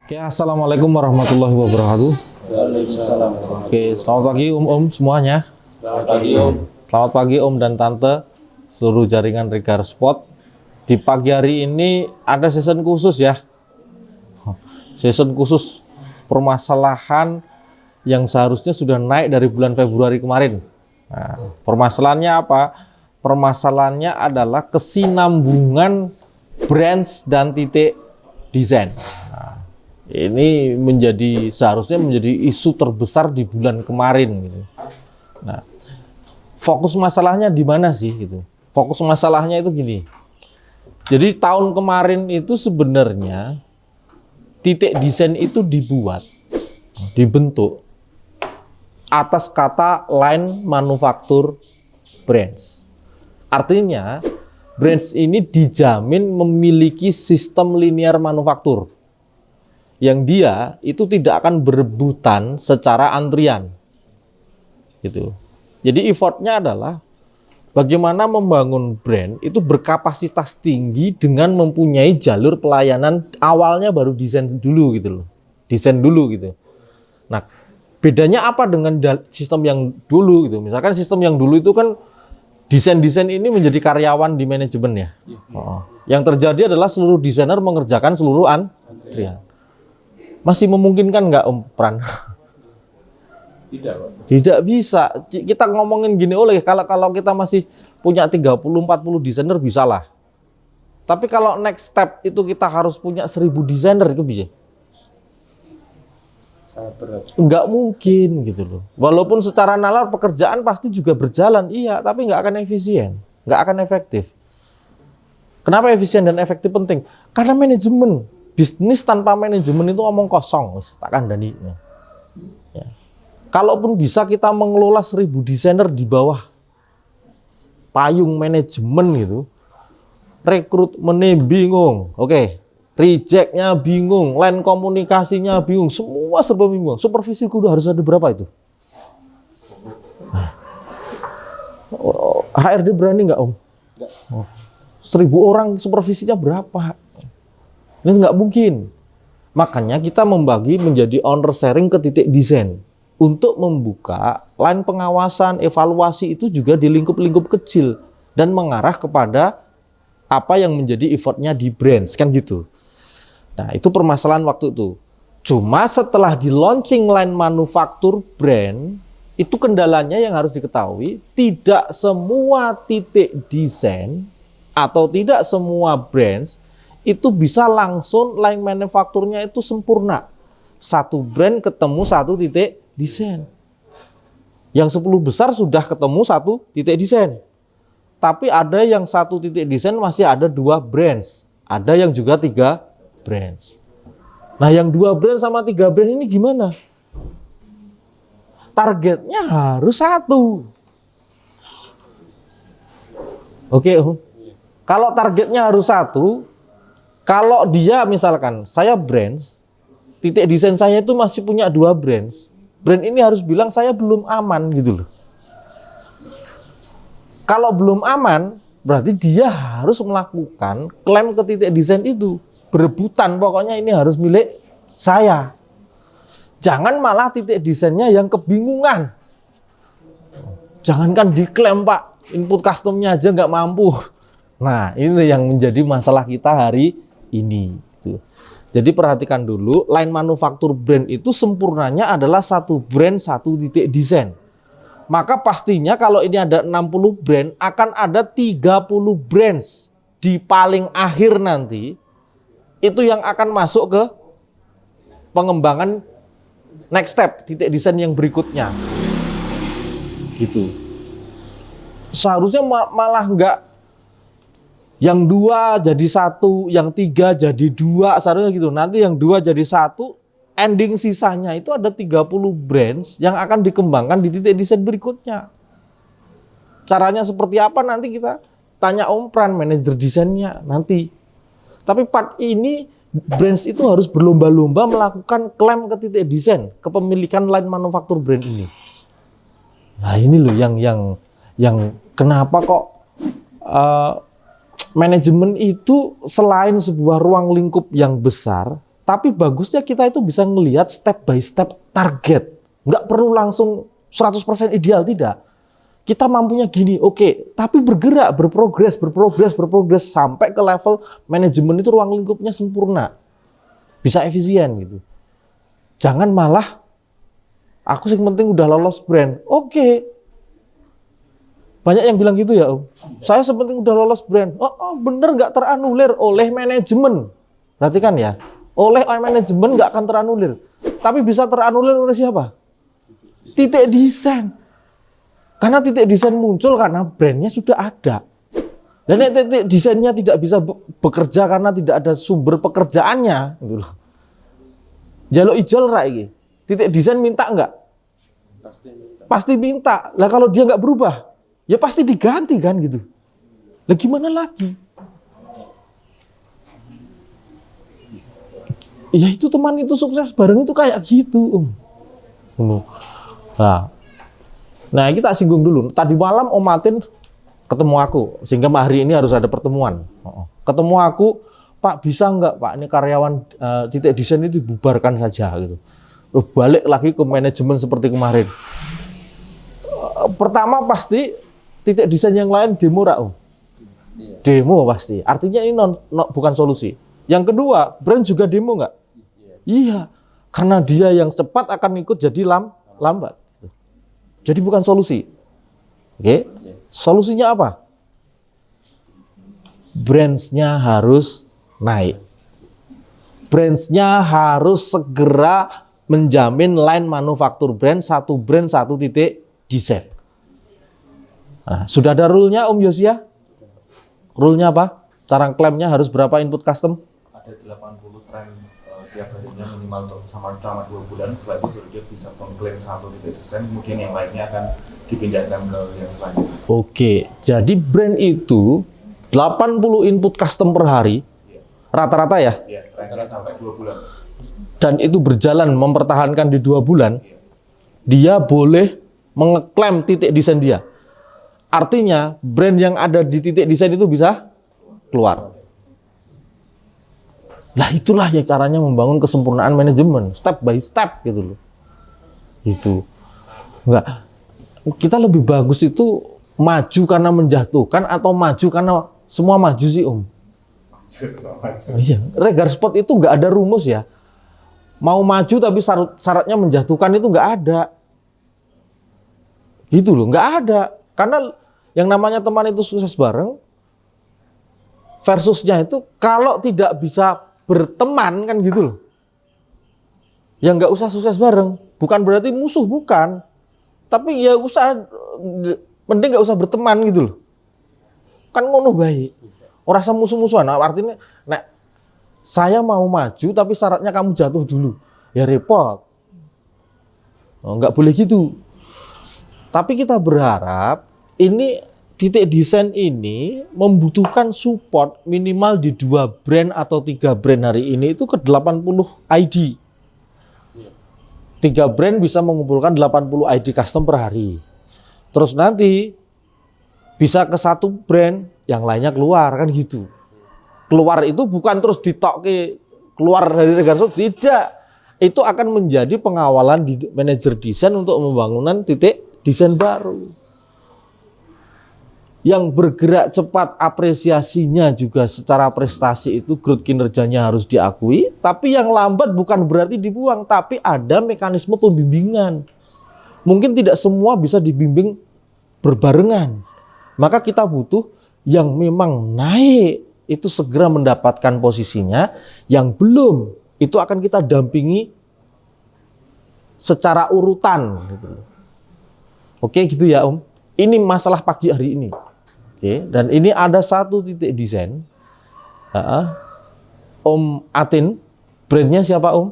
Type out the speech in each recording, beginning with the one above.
Oke, assalamualaikum warahmatullahi wabarakatuh. Waalaikumsalam. Oke, selamat pagi Om semuanya. Selamat pagi Om. Selamat pagi Om dan Tante, seluruh jaringan Regar Spot. Di pagi hari ini ada season khusus ya. Season khusus permasalahan yang seharusnya sudah naik dari bulan Februari kemarin. Nah, permasalahannya apa? Permasalahannya adalah kesinambungan brands dan titik desain. Nah, ini seharusnya menjadi isu terbesar di bulan kemarin gitu. Nah, fokus masalahnya di mana sih gitu? Fokus masalahnya itu gini. Jadi tahun kemarin itu sebenarnya titik desain itu dibentuk atas kata line manufaktur brands. Artinya brands ini dijamin memiliki sistem linear manufaktur yang dia itu tidak akan berebutan secara antrian. Gitu. Jadi effortnya adalah bagaimana membangun brand itu berkapasitas tinggi dengan mempunyai jalur pelayanan awalnya baru desain dulu gitu loh. Desain dulu gitu. Nah, bedanya apa dengan sistem yang dulu gitu? Misalkan sistem yang dulu itu kan desain-desain ini menjadi karyawan di manajemen ya. Yang terjadi adalah seluruh desainer mengerjakan seluruh antrian. Masih memungkinkan nggak Om Pran? Tidak, Pak. Tidak bisa. Kita ngomongin gini, kalau kita masih punya 30-40 desainer bisa lah. Tapi kalau next step itu kita harus punya 1000 desainer itu bisa? Sangat berat. Nggak mungkin gitu loh. Walaupun secara nalar pekerjaan pasti juga berjalan, iya, tapi nggak akan efisien, nggak akan efektif. Kenapa efisien dan efektif penting? Karena manajemen. Bisnis tanpa manajemen itu omong kosong, tak kandani. Ya. Kalaupun bisa kita mengelola 1000 desainer di bawah payung manajemen gitu, rekrutmennya bingung, oke, rejectnya bingung, line komunikasinya bingung, semua serba bingung. Supervisi kudu harus ada berapa itu? Nah. HRD berani nggak Om? Nggak. 1000 orang supervisinya berapa? Ini nggak mungkin. Makanya kita membagi menjadi owner sharing ke titik desain. Untuk membuka line pengawasan, evaluasi itu juga di lingkup-lingkup kecil. Dan mengarah kepada apa yang menjadi effortnya di brands, kan gitu. Nah, itu permasalahan waktu itu. Cuma setelah di launching line manufaktur brand, itu kendalanya yang harus diketahui, tidak semua titik desain atau tidak semua brands itu bisa langsung line manufakturnya itu sempurna. Satu brand ketemu satu titik desain. Yang 10 besar sudah ketemu satu titik desain. Tapi ada yang satu titik desain masih ada 2 brands. Ada yang juga 3 brands. Nah, yang 2 brand sama 3 brand ini gimana? Targetnya harus 1. Oke, kalau targetnya harus 1, kalau dia misalkan saya brands, titik desain saya itu masih punya 2 brands. Brand ini harus bilang saya belum aman gitu loh. Kalau belum aman, berarti dia harus melakukan klaim ke titik desain itu. Berebutan, pokoknya ini harus milik saya. Jangan malah titik desainnya yang kebingungan. Jangankan diklaim Pak, input customnya aja nggak mampu. Nah, ini yang menjadi masalah kita hari ini. Jadi perhatikan dulu, line manufaktur brand itu sempurnanya adalah satu brand, satu titik desain. Maka pastinya kalau ini ada 60 brand, akan ada 30 brands di paling akhir nanti. Itu yang akan masuk ke pengembangan next step, titik desain yang berikutnya. Gitu. Seharusnya malah enggak yang 2 jadi 1, yang 3 jadi 2, seharusnya gitu. Nanti yang 2 jadi 1, ending sisanya itu ada 30 brands yang akan dikembangkan di titik desain berikutnya. Caranya seperti apa nanti kita tanya Om Pran, manajer desainnya nanti. Tapi part ini brands itu harus berlomba-lomba melakukan klaim ke titik desain, kepemilikan line manufaktur brand ini. Nah, ini loh yang kenapa kok manajemen itu selain sebuah ruang lingkup yang besar, Tapi bagusnya kita itu bisa ngelihat step by step target. Nggak perlu langsung 100% ideal, tidak. Kita mampunya gini, oke. Tapi bergerak, berprogres sampai ke level manajemen itu ruang lingkupnya sempurna. Bisa efisien gitu. Jangan malah, aku yang penting udah lolos brand. Oke. Banyak yang bilang gitu ya, Om. Saya sepenting udah lolos brand. Oh bener nggak teranulir oleh manajemen. Perhatikan ya. Oleh manajemen nggak akan teranulir. Tapi bisa teranulir oleh siapa? Titik desain. Karena titik desain muncul karena brandnya sudah ada. Dan titik desainnya tidak bisa bekerja karena tidak ada sumber pekerjaannya. Gitu loh. Jaluk ijol rak iki. Titik desain minta enggak? Pasti minta. Lah kalau dia nggak berubah, ya pasti diganti kan gitu. Lah gimana lagi? Ya itu teman itu sukses bareng itu kayak gitu, Om. Nah, kita singgung dulu. Tadi malam Om Matin ketemu aku, sehingga hari ini harus ada pertemuan. Ketemu aku, Pak bisa nggak Pak ini karyawan titik desain itu dibubarkan saja gitu. Terus balik lagi ke manajemen seperti kemarin. Pertama pasti titik desain yang lain demo Om. Demo pasti. Artinya ini bukan solusi. Yang kedua, brand juga demo nggak? Iya, karena dia yang cepat akan ikut jadi lambat. Jadi bukan solusi. Oke, solusinya apa? Brands-nya harus naik. Brands-nya harus segera menjamin line manufaktur brand satu titik desain. Nah, sudah ada rule-nya Om Yosia? Rule-nya apa? Cara klaimnya harus berapa input custom? Ada 80 tren tiap harinya minimal selama 2 bulan. Setelah itu dia bisa mengklaim satu titik desain, kemudian yang lainnya akan dipindahkan ke yang selanjutnya. Oke, jadi brand itu 80 input custom per hari, rata-rata ya? Iya, trennya sampai 2 bulan. Dan itu berjalan mempertahankan di 2 bulan, dia boleh mengeklaim titik desain dia. Artinya brand yang ada di titik desain itu bisa keluar. Nah itulah yang caranya membangun kesempurnaan manajemen, step by step gitu loh. Itu enggak, kita lebih bagus itu maju karena menjatuhkan atau maju karena semua maju sih Om. Iya, Regar Sport itu enggak ada rumus ya. Mau maju tapi syaratnya menjatuhkan itu enggak ada. Gitu loh, enggak ada. Karena yang namanya teman itu sukses bareng versusnya itu kalau tidak bisa berteman kan gitu loh. Ya nggak usah sukses bareng. Bukan berarti musuh, bukan. Tapi ya mending nggak usah berteman gitu loh. Kan ngono baik. Ora usah musuh-musuhan. Nah, artinya nek saya mau maju tapi syaratnya kamu jatuh dulu. Ya repot. Nggak boleh gitu. Tapi kita berharap ini titik desain ini membutuhkan support minimal di 2 brand atau 3 brand hari ini itu ke 80 ID. 3 brand bisa mengumpulkan 80 ID custom per hari. Terus nanti bisa ke 1 brand, yang lainnya keluar kan gitu. Keluar itu bukan terus ditokke keluar dari Regar Sport, tidak. Itu akan menjadi pengawalan di manajer desain untuk pembangunan titik desain baru. Yang bergerak cepat, apresiasinya juga secara prestasi itu growth kinerjanya harus diakui. Tapi yang lambat bukan berarti dibuang, tapi ada mekanisme pembimbingan. Mungkin tidak semua bisa dibimbing berbarengan. Maka kita butuh yang memang naik itu segera mendapatkan posisinya, yang belum itu akan kita dampingi secara urutan. Oke gitu ya Om. Ini masalah pagi hari ini. Oke, dan ini ada 1 titik desain. Om Atin, brandnya siapa Om?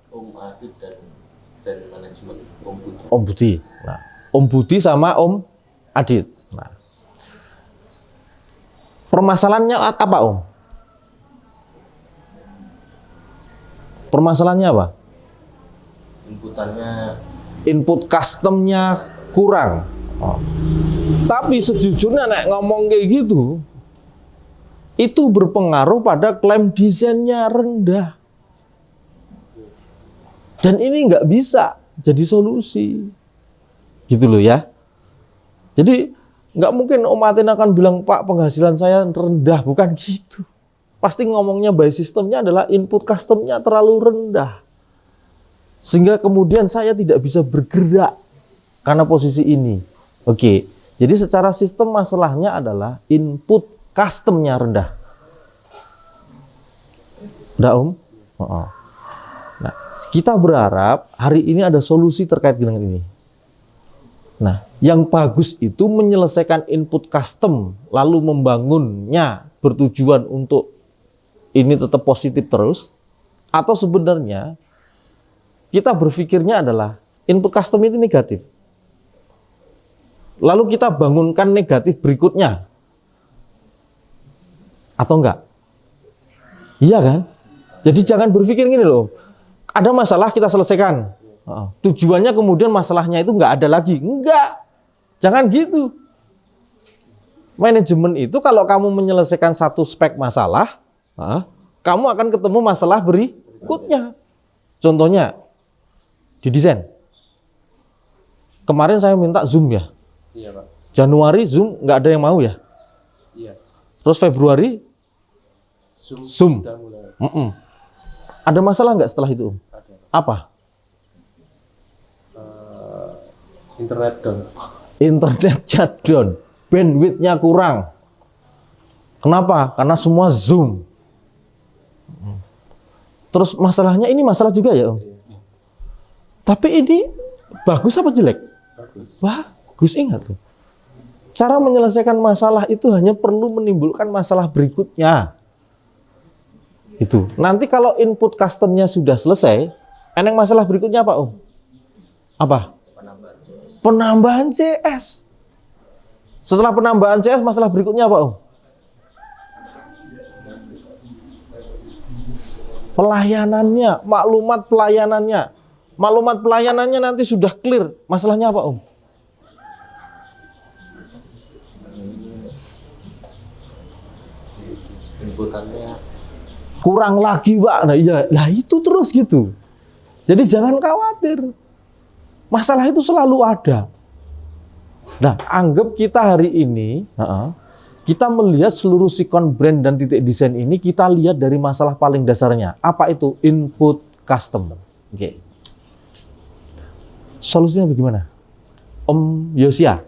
Om Adit dan manajemen Om Budi. Om Budi. Nah, Om Budi sama Om Adit. Nah, permasalahannya apa Om? Permasalahannya apa? Input customnya kurang. Tapi sejujurnya nek ngomong kayak gitu, itu berpengaruh pada klaim desainnya rendah. Dan ini nggak bisa jadi solusi. Gitu loh ya. Jadi nggak mungkin Om Atin akan bilang, Pak penghasilan saya rendah. Bukan gitu. Pasti ngomongnya by sistemnya adalah input customnya terlalu rendah. Sehingga kemudian saya tidak bisa bergerak karena posisi ini. Oke, jadi secara sistem masalahnya adalah input customnya rendah. Udah Om? Oh. Nah, kita berharap hari ini ada solusi terkait dengan ini. Nah, yang bagus itu menyelesaikan input custom, lalu membangunnya bertujuan untuk ini tetap positif terus, atau sebenarnya kita berpikirnya adalah input custom itu negatif. Lalu kita bangunkan negatif berikutnya. Atau enggak? Iya kan? Jadi jangan berpikir gini loh, ada masalah kita selesaikan. Tujuannya kemudian masalahnya itu enggak ada lagi. Enggak. Jangan gitu. Manajemen itu kalau kamu menyelesaikan satu spek masalah, kamu akan ketemu masalah berikutnya. Contohnya, di desain. Kemarin saya minta Zoom ya. Iya, Pak. Januari Zoom nggak ada yang mau ya. Iya. Terus Februari Zoom. Udah mulai. Ada masalah nggak setelah itu? Ada. Apa? Internet down. Internetnya down, bandwidth-nya kurang. Kenapa? Karena semua Zoom. Terus masalahnya ini masalah juga ya, Om? Tapi ini bagus apa jelek? Bagus. Bagus, ingat tuh. Cara menyelesaikan masalah itu hanya perlu menimbulkan masalah berikutnya. Itu. Nanti kalau input customnya sudah selesai, eneng masalah berikutnya apa, Om? Apa? Penambahan CS. Penambahan CS. Setelah penambahan CS, masalah berikutnya apa, Om? Pelayanannya, maklumat pelayanannya. Maklumat pelayanannya nanti sudah clear. Masalahnya apa, Om? Inputannya Kurang lagi, Pak. Nah, iya. Nah, itu terus gitu. Jadi jangan khawatir. Masalah itu selalu ada. Nah, anggap kita hari ini, kita melihat seluruh sikon brand dan titik desain ini, kita lihat dari masalah paling dasarnya. Apa itu? Input custom. Oke. Solusinya bagaimana? Om Yosia?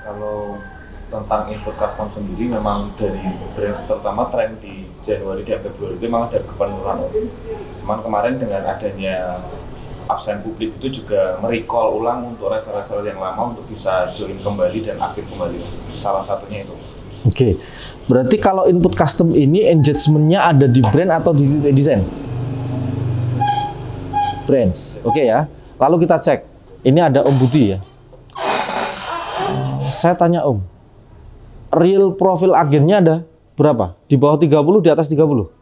Kalau tentang input custom sendiri memang dari brand terutama tren di Januari dan Februari itu memang ada penurunan. Cuman kemarin dengan adanya absen publik itu juga merecall ulang untuk reseller-reseller yang lama untuk bisa join kembali dan aktif kembali. Salah satunya itu. Oke. Berarti kalau input custom ini engagement-nya ada di brand atau di titik desain? Brands. Oke ya. Lalu kita cek. Ini ada Om Budi ya. Saya tanya Om. Real profil agennya ada berapa? Di bawah 30, di atas 30?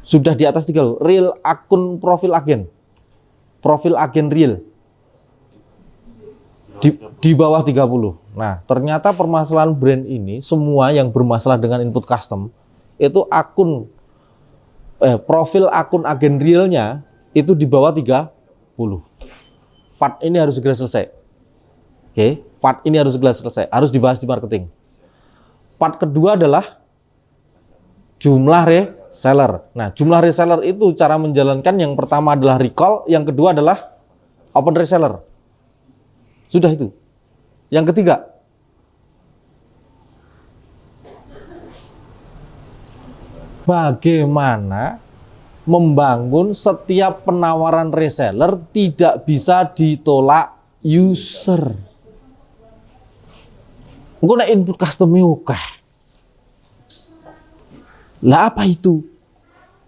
Sudah di atas 30. Real akun profil agen. Profil agen real. Di bawah 30. Nah, ternyata permasalahan brand ini, semua yang bermasalah dengan input custom, itu profil akun agen realnya itu di bawah 30. Part ini harus segera selesai. Oke, part ini harus segera selesai. Harus dibahas di marketing. Part kedua adalah jumlah reseller. Nah, jumlah reseller itu cara menjalankan yang pertama adalah recall, yang kedua adalah open reseller. Sudah itu. Yang ketiga, bagaimana membangun setiap penawaran reseller tidak bisa ditolak user. Engko nek input custom-e akeh. Lah apa itu?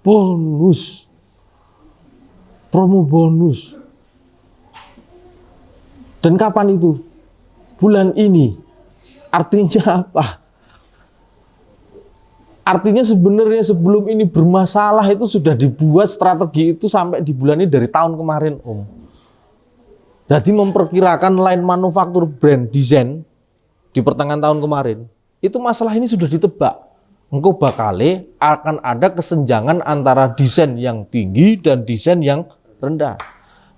Bonus. Promo bonus. Dan kapan itu? Bulan ini. Artinya apa? Artinya sebenarnya sebelum ini bermasalah itu sudah dibuat strategi itu sampai di bulan ini dari tahun kemarin, Om. Jadi memperkirakan line manufaktur brand design di pertengahan tahun kemarin, itu masalah ini sudah ditebak. engko bakale akan ada kesenjangan antara desain yang tinggi dan desain yang rendah.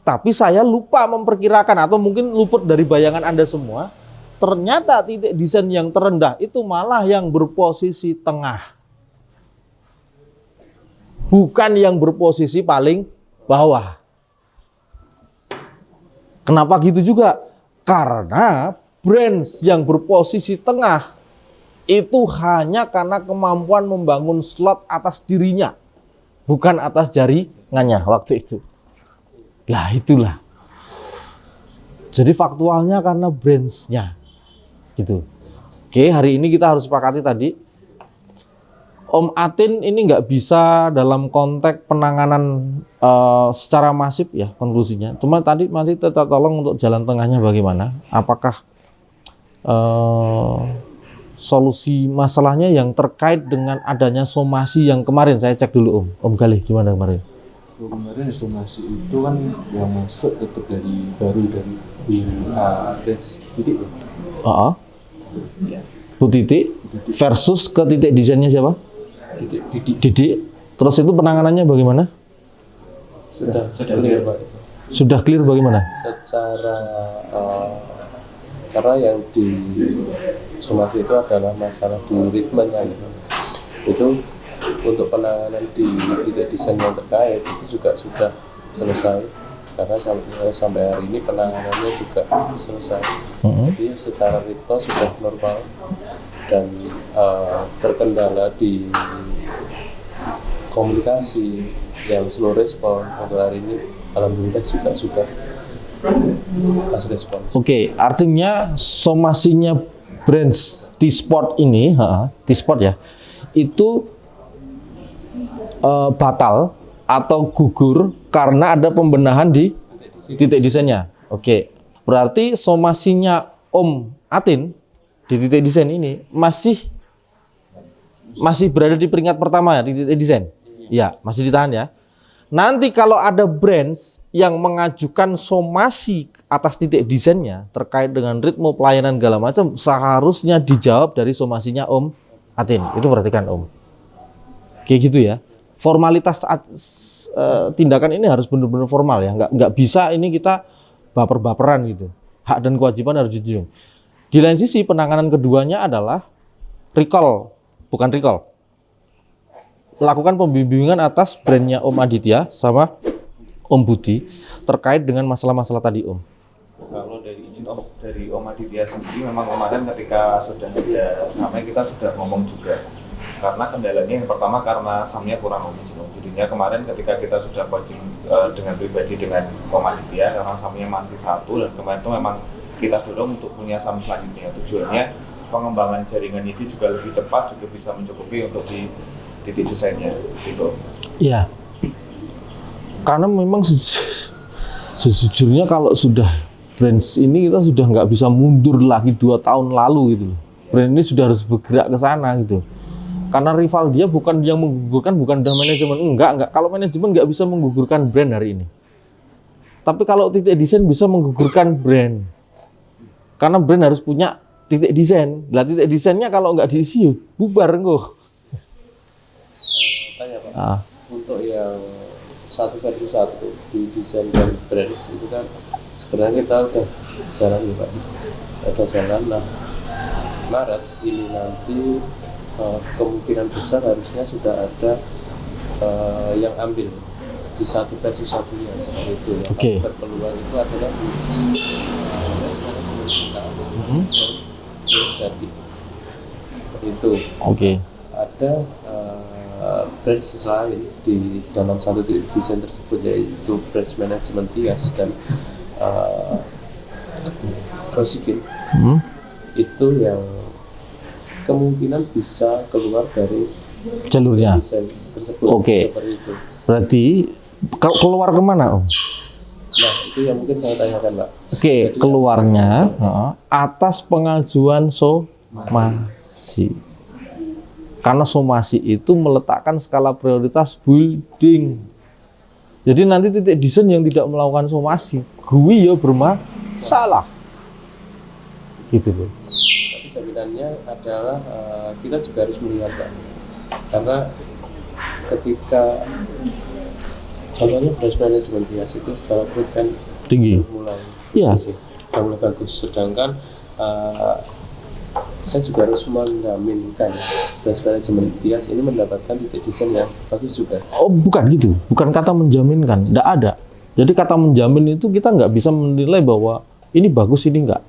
Tapi saya lupa memperkirakan atau mungkin luput dari bayangan Anda semua, ternyata titik desain yang terendah itu malah yang berposisi tengah. Bukan yang berposisi paling bawah. Kenapa gitu juga? Karena brands yang berposisi tengah itu hanya karena kemampuan membangun slot atas dirinya, bukan atas jaringannya waktu itu. Lah itulah. Jadi faktualnya karena brands-nya gitu. Oke, hari ini kita harus sepakati tadi Om Atin ini nggak bisa dalam konteks penanganan secara masif ya konklusinya. Cuma tadi nanti kita tolong untuk jalan tengahnya bagaimana? Apakah solusi masalahnya yang terkait dengan adanya somasi yang kemarin saya cek dulu Om Galih gimana kemarin? Kemarin somasi itu kan yang masuk tetap dari baru dari titik ya. Bu titik versus ke titik desainnya siapa? Didik. Terus itu penanganannya bagaimana? Sudah clear Pak. Sudah clear bagaimana? Secara cara yang di somasi itu adalah masalah di ritmenya gitu. Itu untuk penanganan di titik desain yang terkait itu juga sudah selesai karena sampai hari ini penanganannya juga selesai. Jadi secara ritme sudah normal dan terkendala di komunikasi yang slow respon untuk hari ini alhamdulillah juga sudah kasih respon. Oke, artinya somasinya brands T-Sport ini, T-Sport ya, itu batal atau gugur karena ada pembenahan di titik desainnya. Oke, berarti somasinya Om Atin di titik desain ini masih berada di peringkat pertama ya di titik desain. Ya, masih ditahan ya. Nanti kalau ada brands yang mengajukan somasi atas titik desainnya terkait dengan ritme pelayanan segala macam, seharusnya dijawab dari somasinya Om Atin. Itu perhatikan Om. Kayak gitu ya. Formalitas tindakan ini harus benar-benar formal ya, nggak bisa ini kita baper-baperan gitu. Hak dan kewajiban harus dijunjung. Di lain sisi penanganan keduanya adalah bukan recall. Lakukan pembimbingan atas brandnya Om Aditya sama Om Budi terkait dengan masalah-masalah tadi Om. Kalau dari izin dari Om Aditya sendiri memang kemarin ketika sudah ada sampai kita sudah ngomong juga. Karena kendalanya yang pertama karena SAM-nya kurang izin. Jadinya kemarin ketika kita sudah coaching dengan pribadi dengan Om Aditya karena SAM-nya masih satu dan kemarin itu memang kita dorong untuk punya SAM selanjutnya. Tujuannya pengembangan jaringan ini juga lebih cepat juga bisa mencukupi untuk di titik desainnya gitu. Iya. Karena memang sejujurnya kalau sudah brands ini kita sudah nggak bisa mundur lagi 2 tahun lalu gitu. Brand ini sudah harus bergerak ke sana gitu. Karena rival dia bukan yang menggugurkan, bukan udah manajemen. Enggak. Kalau manajemen nggak bisa menggugurkan brand hari ini. Tapi kalau titik desain bisa menggugurkan brand. Karena brand harus punya titik desain. Lah titik desainnya kalau nggak diisi, bubar enggak. Tanya Pak, untuk yang 1/1 di desain dan brands itu kan sebenarnya kita udah jalan nih Pak. Udah jalan, nah Maret ini nanti kemungkinan besar harusnya sudah ada yang ambil di 1/1-nya seperti itu. Oke. Berpeluang itu adalah di jadi itu. Oke. Ada branch lain di dalam satu desain tersebut yaitu branch management Tias dan Rosikin. Itu yang kemungkinan bisa keluar dari jalurnya desain tersebut. Oke. Seperti itu. Berarti keluar kemana Om? Nah itu yang mungkin saya tanyakan Pak. Oke, keluarnya atas pengajuan somasi. Karena somasi itu meletakkan skala prioritas building. Jadi nanti titik desain yang tidak melakukan somasi, gue ya bermasalah. Gitu Bu. Tapi jaminannya adalah kita juga harus melihat Pak. Karena ketika contohnya branch management Tias itu secara grup kan Tinggi. mulai Iya. udah mulai bagus, sedangkan saya juga harus menjaminkan branch management Tias ini mendapatkan titik desain yang bagus juga. Oh, bukan gitu. Bukan kata menjaminkan. Nggak ada. Jadi kata menjamin itu kita nggak bisa menilai bahwa ini bagus, ini nggak.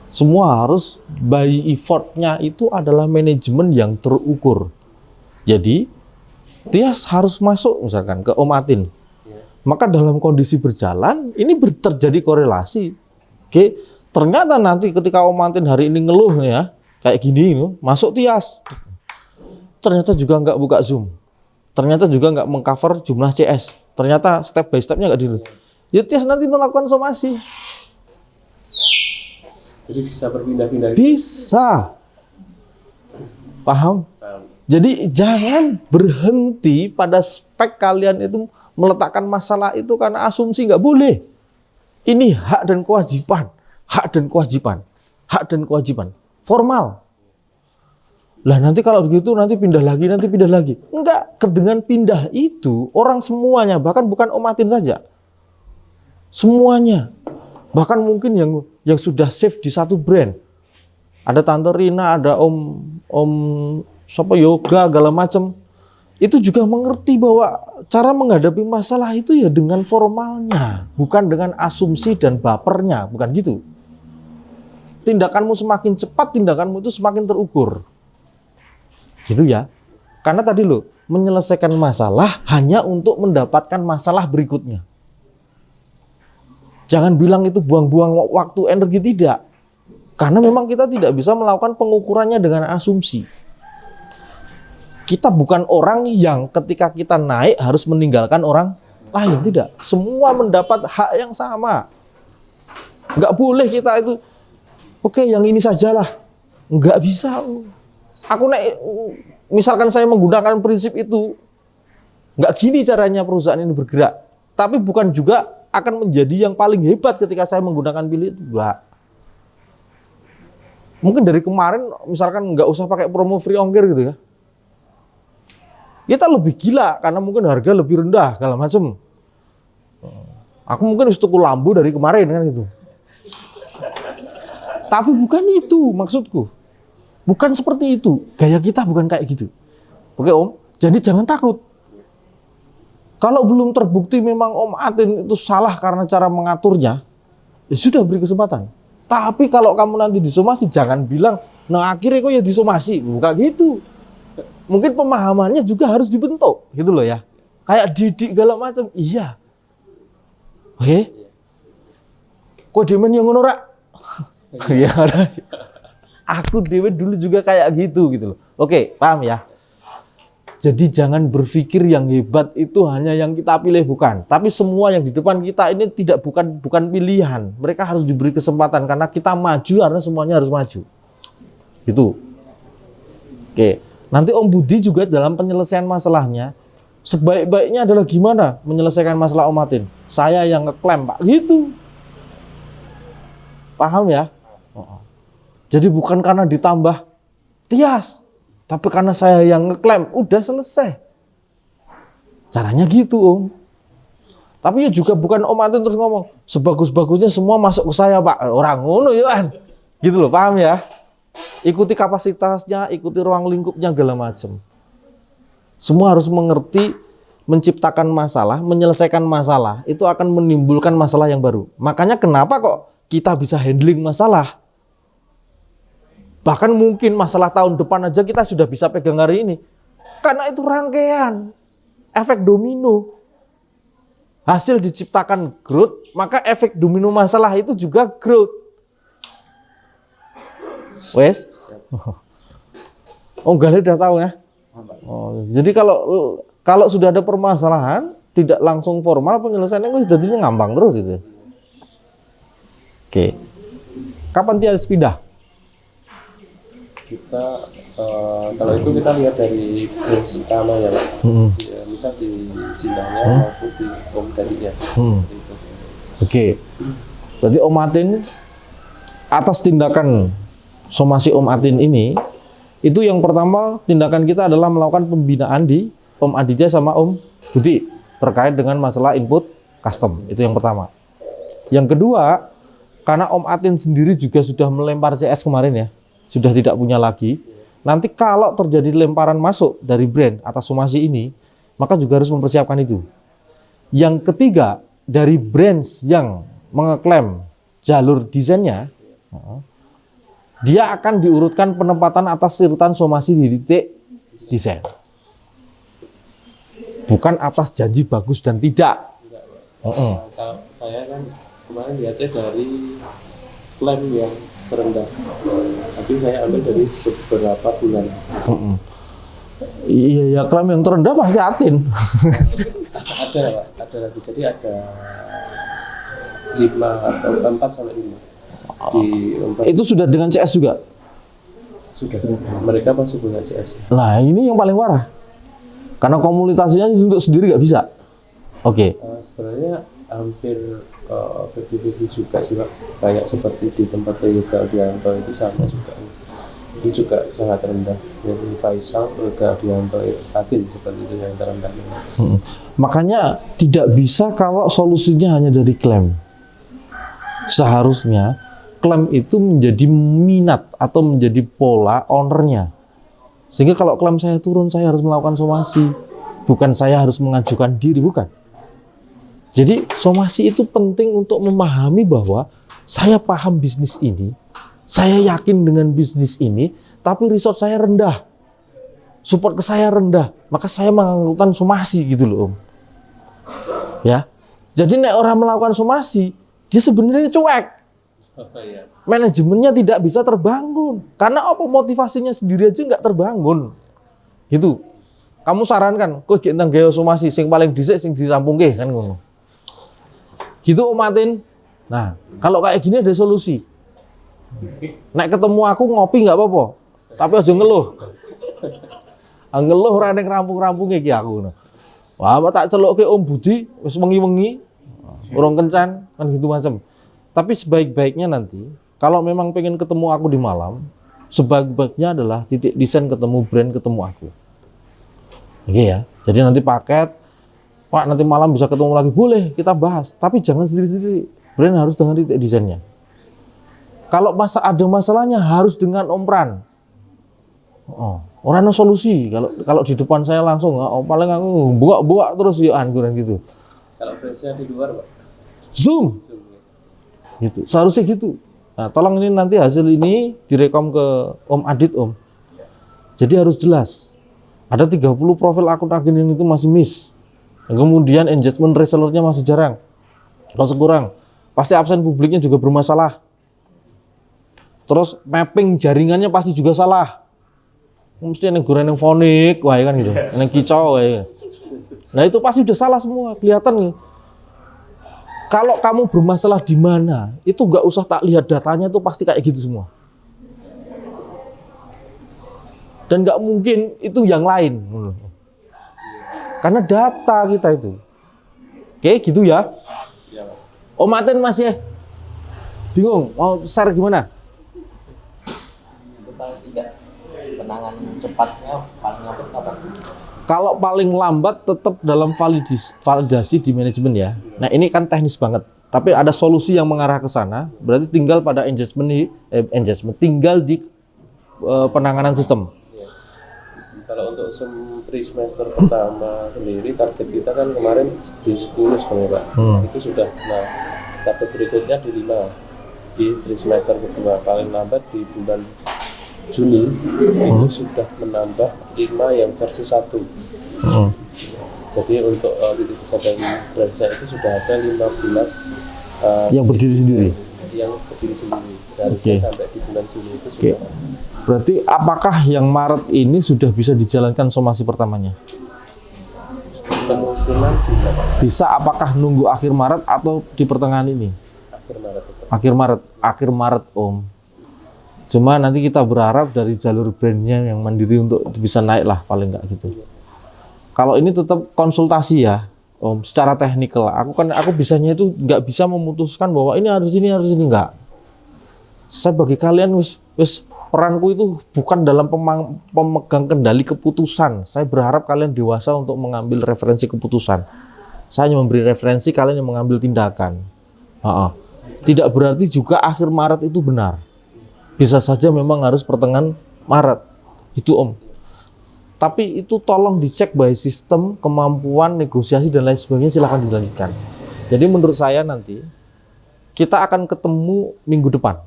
Semua harus by effortnya itu adalah manajemen yang terukur. Jadi Tias harus masuk misalkan ke Om Atin. Maka dalam kondisi berjalan ini terjadi korelasi. Oke, ternyata nanti ketika Om Atin hari ini ngeluh nih ya, kayak gini, masuk Tias. Ternyata juga nggak buka Zoom. Ternyata juga nggak mengcover jumlah CS. Ternyata step by stepnya nggak dulu. Ya Tias nanti melakukan somasi. Jadi bisa berpindah-pindah. Bisa. Paham? Jadi jangan berhenti pada spek kalian itu meletakkan masalah itu karena asumsi, nggak boleh. Ini hak dan kewajiban. Hak dan kewajiban. Hak dan kewajiban. Formal. Lah nanti kalau begitu nanti pindah lagi. Enggak, dengan pindah itu orang semuanya, bahkan bukan Om Atin saja. Semuanya. Bahkan mungkin yang sudah save di satu brand. Ada Tante Rina, ada Om siapa yoga segala macam. Itu juga mengerti bahwa cara menghadapi masalah itu ya dengan formalnya, bukan dengan asumsi dan bapernya, bukan gitu. Tindakanmu semakin cepat, tindakanmu itu semakin terukur. Gitu ya. Karena tadi loh, menyelesaikan masalah hanya untuk mendapatkan masalah berikutnya. Jangan bilang itu buang-buang waktu, energi, tidak. Karena memang kita tidak bisa melakukan pengukurannya dengan asumsi. Kita bukan orang yang ketika kita naik harus meninggalkan orang lain, tidak. Semua mendapat hak yang sama. Nggak boleh kita itu, oke, yang ini sajalah. Nggak bisa. Aku naik, misalkan saya menggunakan prinsip itu, nggak gini caranya perusahaan ini bergerak. Tapi bukan juga akan menjadi yang paling hebat ketika saya menggunakan pilih itu. Enggak. Mungkin dari kemarin, misalkan nggak usah pakai promo free ongkir gitu ya. Kita lebih gila karena mungkin harga lebih rendah, segala macam. Aku mungkin harus tuku lampu dari kemarin kan gitu. Tapi bukan itu maksudku. Bukan seperti itu. Gaya kita bukan kayak gitu. Oke Om, jadi jangan takut. Kalau belum terbukti memang Om Atin itu salah karena cara mengaturnya, ya sudah beri kesempatan. Tapi kalau kamu nanti disomasi, jangan bilang, nah akhirnya kok ya disomasi. Bukan gitu. Mungkin pemahamannya juga harus dibentuk. Gitu loh ya. Kayak didik segala macam. Iya. Oke. Kok demen yang ngonorak? Ya ada. Aku dewe dulu juga kayak gitu loh. Oke, paham ya? Jadi jangan berpikir yang hebat itu hanya yang kita pilih, bukan. Tapi semua yang di depan kita ini bukan pilihan. Mereka harus diberi kesempatan karena kita maju, karena semuanya harus maju. Gitu. Oke. Nanti Om Budi juga dalam penyelesaian masalahnya sebaik-baiknya adalah gimana menyelesaikan masalah Om Atin. Saya yang ngeklaim, Pak. Gitu. Paham ya? Jadi bukan karena ditambah Tias, tapi karena saya yang ngeklaim, udah selesai. Caranya gitu Om. Tapi ya juga bukan Om Atin terus ngomong, sebagus-bagusnya semua masuk ke saya Pak. Orang ngono ya kan. Gitu loh, paham ya? Ikuti kapasitasnya, ikuti ruang lingkupnya, segala macam. Semua harus mengerti, menciptakan masalah, menyelesaikan masalah, itu akan menimbulkan masalah yang baru. Makanya kenapa kok kita bisa handling masalah? Bahkan mungkin masalah tahun depan aja kita sudah bisa pegang hari ini. Karena itu rangkaian, efek domino. Hasil diciptakan growth, maka efek domino masalah itu juga growth. Wes? Oh, Galih udah tahu ya? Oh, jadi kalau sudah ada permasalahan, tidak langsung formal penyelesaiannya itu jadinya ngambang terus itu. Oke. Kapan dia harus pindah? Kita kalau itu kita lihat dari prinsip utama ya Pak. Misal di sidangnya maupun di komitenya. Gitu. Oke. Berarti Om Atin atas tindakan somasi Om Atin ini Itu yang pertama, tindakan kita adalah melakukan pembinaan di Om Aditya sama Om Budi terkait dengan masalah input custom. Itu yang pertama. Yang kedua, karena Om Atin sendiri juga sudah melempar CS kemarin ya, sudah tidak punya lagi. Nanti kalau terjadi lemparan masuk dari brand atas somasi ini, maka juga harus mempersiapkan itu. Yang ketiga, dari brands yang mengeklaim jalur desainnya, dia akan diurutkan penempatan atas urutan somasi di titik desain. Bukan atas janji bagus dan tidak. Kalau saya kan kemarin lihatnya dari klaim yang terendah, tapi saya ambil dari beberapa bulan. Iya, ya klaim yang terendah pasti Atin. Ada Pak, ada lagi. Jadi ada 5 atau 4 sampai 5 di 4. Itu sudah dengan CS juga? Sudah, mereka masih punya CS. Nah ini yang paling parah. Karena komunitasnya untuk sendiri nggak bisa. Oke. Sebenarnya hampir 50-50 juga sih Pak. Kayak seperti di tempat Yoga Adianto itu sama juga. Itu juga sangat rendah. Yang Faisal, Yoga Adianto, Atin seperti itu yang terendah. Makanya tidak bisa kalau solusinya hanya dari klaim. Seharusnya klaim itu menjadi minat atau menjadi pola ownernya. Sehingga kalau klaim saya turun, saya harus melakukan somasi. Bukan saya harus mengajukan diri, bukan. Jadi somasi itu penting untuk memahami bahwa saya paham bisnis ini, saya yakin dengan bisnis ini, tapi resource saya rendah, support ke saya rendah, maka saya melakukan somasi gitu loh Om. Ya, jadi nek orang melakukan somasi, dia sebenarnya cuek. Manajemennya tidak bisa terbangun karena apa, motivasinya sendiri aja nggak terbangun gitu. Kamu sarankan kok tentang gaya somasi sing paling dhisik sing dirampungke kan ngono gitu Om Atin. Nah kalau kayak gini ada solusi. Nek ketemu aku ngopi nggak apa-apa, tapi aja ngeluh. Ngeluh ora ning rampung-rampunge iki aku. Wah tak celukke Om Budi wis wengi-wengi urung kencan kan gitu macam. Tapi sebaik-baiknya nanti, kalau memang pengen ketemu aku di malam, sebaik-baiknya adalah titik desain ketemu brand ketemu aku. Oke ya, jadi nanti paket, Pak nanti malam bisa ketemu lagi, boleh kita bahas. Tapi jangan sendiri-sendiri, brand harus dengan titik desainnya. Kalau ada masalahnya harus dengan Om Pran. Orang no solusi, kalau di depan saya langsung, paling aku buak-buak terus ya angguran gitu. Kalau brandnya di luar Pak? Zoom. Gitu. Seharusnya gitu. Nah, tolong ini nanti hasil ini direkom ke Om Adit Om. Jadi harus jelas. Ada 30 profil akun agen yang itu masih miss. Kemudian engagement resellernya masih jarang. Masih kurang. Pasti absen publiknya juga bermasalah. Terus mapping jaringannya pasti juga salah. Mesti yang goreng yang fonik, wah kan gitu. Yang kicau ya. Nah, itu pasti udah salah semua, kelihatan nih. Kalau kamu bermasalah di mana, itu nggak usah tak lihat datanya, itu pasti kayak gitu semua. Dan nggak mungkin itu yang lain. Karena data kita itu. Oke, gitu ya. Om Atin masih bingung, mau share gimana? Itu paling tidak penanganan cepatnya paling lambat kapan? Kalau paling lambat tetap dalam validasi di manajemen ya. Nah ini kan teknis banget. Tapi ada solusi yang mengarah ke sana. Berarti tinggal pada engagement, tinggal di penanganan sistem. Kalau untuk trimester pertama sendiri target kita kan kemarin di 10 sebenarnya Pak. Itu sudah. Nah target berikutnya di 5 di trimester kedua, paling lambat di bulan Juni itu sudah menambah 5 yang versi 1. Jadi untuk titik kesadaran berasa itu sudah ada 15 yang berdiri sendiri. Yang berdiri sendiri. Seharusnya sampai di bulan Juni itu sudah. Berarti apakah yang Maret ini sudah bisa dijalankan somasi pertamanya? Kemungkinan bisa Pak. Bisa, apakah nunggu akhir Maret atau di pertengahan ini? Akhir Maret Om. Cuma nanti kita berharap dari jalur brandnya yang mandiri untuk bisa naik lah paling nggak gitu. Kalau ini tetap konsultasi ya Om, secara teknikal. Aku bisanya itu nggak bisa memutuskan bahwa ini harus ini nggak. Saya bagi kalian wis peranku itu bukan dalam pemegang kendali keputusan. Saya berharap kalian dewasa untuk mengambil referensi keputusan. Saya hanya memberi referensi, kalian yang mengambil tindakan. Tidak berarti juga akhir Maret itu benar. Bisa saja memang harus pertengahan Maret. Itu Om. Tapi itu tolong dicek by sistem, kemampuan, negosiasi dan lain sebagainya, silahkan dilanjutkan. Jadi menurut saya nanti kita akan ketemu minggu depan.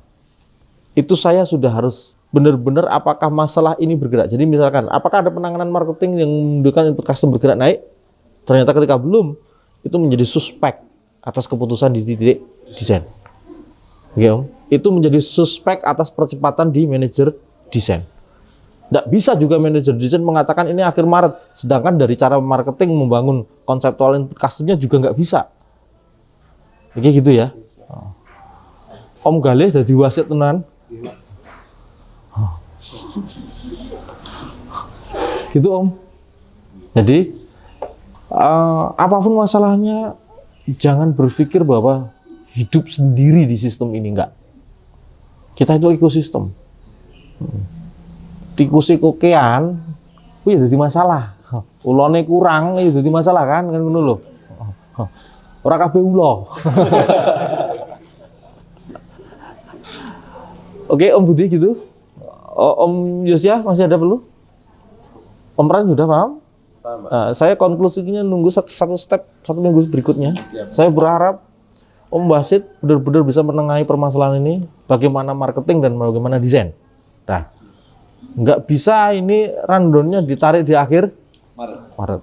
Itu saya sudah harus benar-benar apakah masalah ini bergerak. Jadi misalkan apakah ada penanganan marketing yang menunjukkan input custom bergerak naik? Ternyata ketika belum, itu menjadi suspek atas keputusan di titik desain. Oke Om, itu menjadi suspek atas percepatan di manajer desain. Tidak bisa juga manajer desain mengatakan ini akhir Maret, sedangkan dari cara marketing membangun konseptual input customnya juga nggak bisa. Oke gitu ya. Om Galih jadi wasit tenan. Gitu Om. Jadi apapun masalahnya, jangan berpikir bahwa hidup sendiri di sistem ini, enggak. Kita itu ekosistem. Tikusi kokean, ya jadi masalah. Ulone kurang, ya jadi masalah kan ngono lho. Ora kabeh ulo. Oke, Om Budi gitu. Om Yosya masih ada perlu? Om Ran sudah paham? Paham. Saya konklusinya nunggu satu minggu berikutnya. Siap. Saya berharap Om Basit benar-benar bisa menengahi permasalahan ini, bagaimana marketing dan bagaimana desain. Nah, nggak bisa ini rundownnya ditarik di akhir Maret.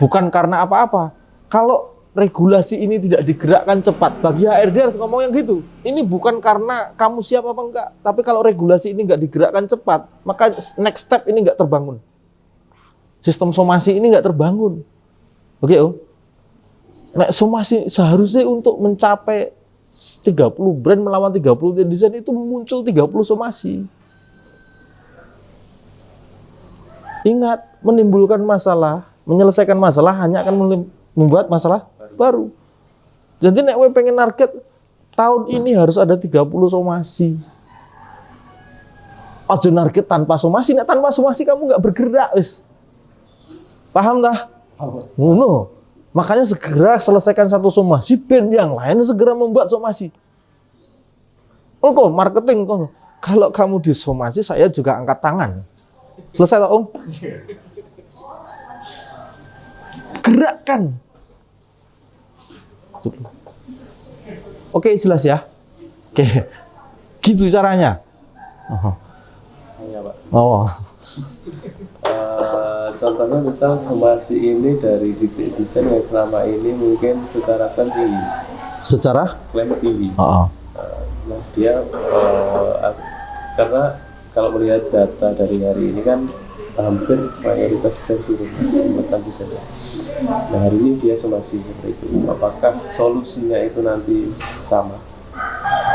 Bukan karena apa-apa. Kalau regulasi ini tidak digerakkan cepat, bagi HRD harus ngomong yang gitu. Ini bukan karena kamu siap apa enggak, tapi kalau regulasi ini nggak digerakkan cepat, maka next step ini nggak terbangun. Sistem somasi ini nggak terbangun. Oke Om? Nah, somasi seharusnya untuk mencapai 30 brand melawan 30 desain itu muncul 30 somasi. Ingat, menimbulkan masalah, menyelesaikan masalah hanya akan membuat masalah baru. Jadi nek pengen target tahun ini harus ada 30 somasi. Ojo target tanpa somasi, nek tanpa somasi kamu nggak bergerak wis. Paham dah? Ngono. Makanya segera selesaikan satu somasi, band yang lain segera membuat somasi. Marketing kok. Kalau kamu di somasi, saya juga angkat tangan. Selesai tak Om? Gerakkan. Oke, jelas ya? Oke. Gitu caranya. Ya, Pak. Oh. Contohnya misal somasi ini dari titik desain yang selama ini mungkin secara klaim tinggi. Secara? Klaim tinggi. Oh. Nah, dia karena kalau melihat data dari hari ini kan hampir mayoritas brand turun menggunakan desain. Nah, hari ini dia somasi seperti itu. Apakah solusinya itu nanti sama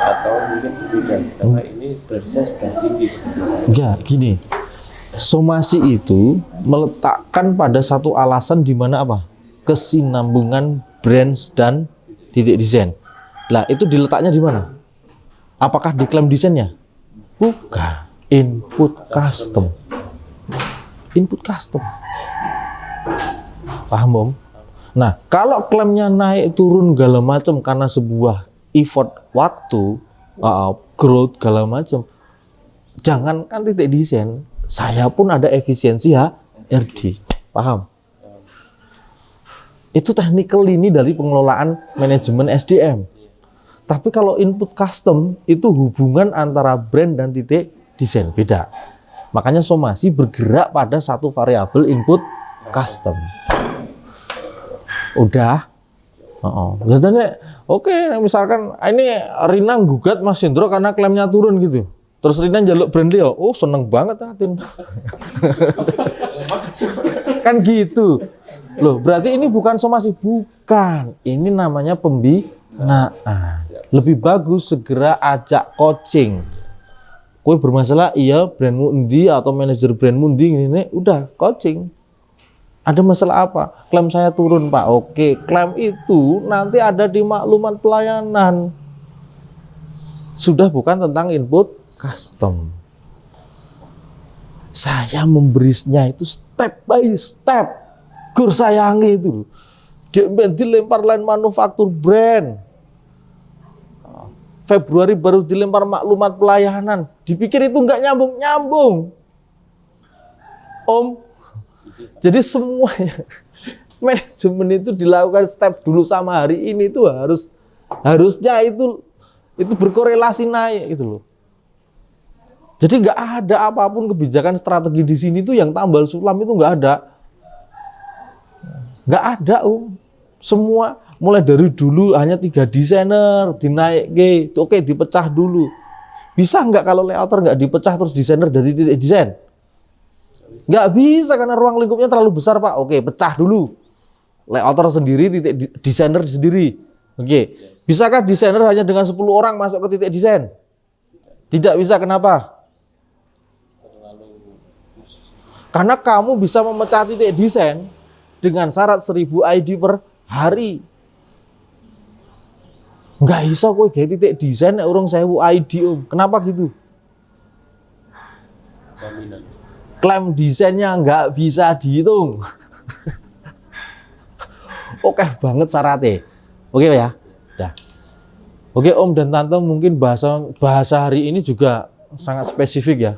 atau mungkin berbeda? Karena ini brandnya sudah tinggi sebenarnya. Enggak, gini. Somasi itu meletakkan pada satu alasan di mana apa? Kesinambungan brands dan titik desain. Lah, itu diletaknya di mana? Apakah di klaim desainnya? Bukan. Input custom. Input custom. Paham, Om? Nah, kalau klaimnya naik turun segala macam karena sebuah effort waktu, growth segala macam, jangankan titik desain, saya pun ada efisiensi HRD. Paham? Itu technical ini dari pengelolaan manajemen SDM. Tapi kalau input custom itu hubungan antara brand dan titik desain, beda. Makanya somasi bergerak pada satu variabel input custom. Udah. Oke, misalkan ini Rina gugat Mas Hendro karena klaimnya turun gitu. Terus Rina njaluk brand Leo. Oh, seneng banget Atin. Kan gitu. Loh, berarti ini bukan somasi, bukan. Ini namanya pembinaan. Lebih bagus segera ajak coaching. Kowe bermasalah, iya brandmu endi atau manajer brandmu endi ini, udah coaching. Ada masalah apa? Klaim saya turun, Pak. Oke, klaim itu nanti ada di maklumat pelayanan. Sudah bukan tentang input custom. Saya memberinya itu step by step. Gur sayangi itu. Dia dilempar line manufaktur brand. Februari baru dilempar maklumat pelayanan. Dipikir itu nggak nyambung. Om, jadi semuanya manajemen itu dilakukan step dulu sama hari ini itu harusnya itu berkorelasi naik gitu loh. Jadi nggak ada apapun kebijakan strategi di sini tuh yang tambal sulam itu nggak ada Om. Semua mulai dari dulu hanya 3 desainer dinaik oke dipecah dulu. Bisa nggak kalau layouter nggak dipecah terus desainer dari titik desain? Nggak bisa karena ruang lingkupnya terlalu besar Pak. Oke pecah dulu. Layouter sendiri, titik desainer sendiri. Oke. Bisakah desainer hanya dengan 10 orang masuk ke titik desain? Tidak bisa. Kenapa? Karena kamu bisa memecah titik desain dengan syarat 1000 ID per hari. Nggak bisa kok kayak titik desain urung 1000 ID Om. Kenapa gitu? Jaminan. Klaim desainnya nggak bisa dihitung. Oke banget syaratnya. Oke ya. Dah. Oke Om dan Tante, mungkin bahasa hari ini juga sangat spesifik ya.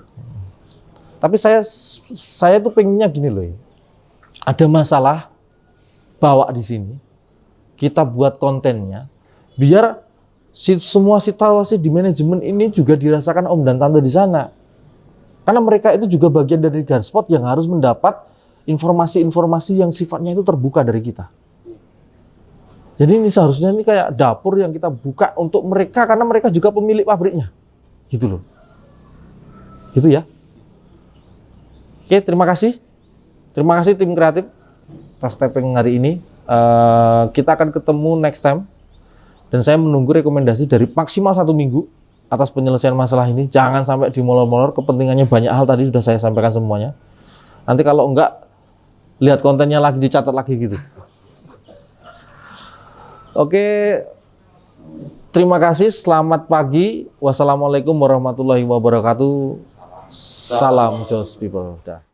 Tapi saya tuh pengennya gini loh ya. Ada masalah bawa di sini. Kita buat kontennya biar semua situasi di manajemen ini juga dirasakan Om dan Tante di sana. Karena mereka itu juga bagian dari Garspot yang harus mendapat informasi-informasi yang sifatnya itu terbuka dari kita. Jadi ini seharusnya ini kayak dapur yang kita buka untuk mereka karena mereka juga pemilik pabriknya. Gitu loh. Gitu ya. Oke, terima kasih. Terima kasih tim kreatif atas taping hari ini. Kita akan ketemu next time. Dan saya menunggu rekomendasi dari maksimal 1 minggu atas penyelesaian masalah ini. Jangan sampai dimolor-molor, kepentingannya banyak hal tadi sudah saya sampaikan semuanya. Nanti kalau enggak, lihat kontennya lagi, dicatat lagi gitu. Oke, terima kasih, selamat pagi. Wassalamualaikum warahmatullahi wabarakatuh. Salam Jos People. Dah.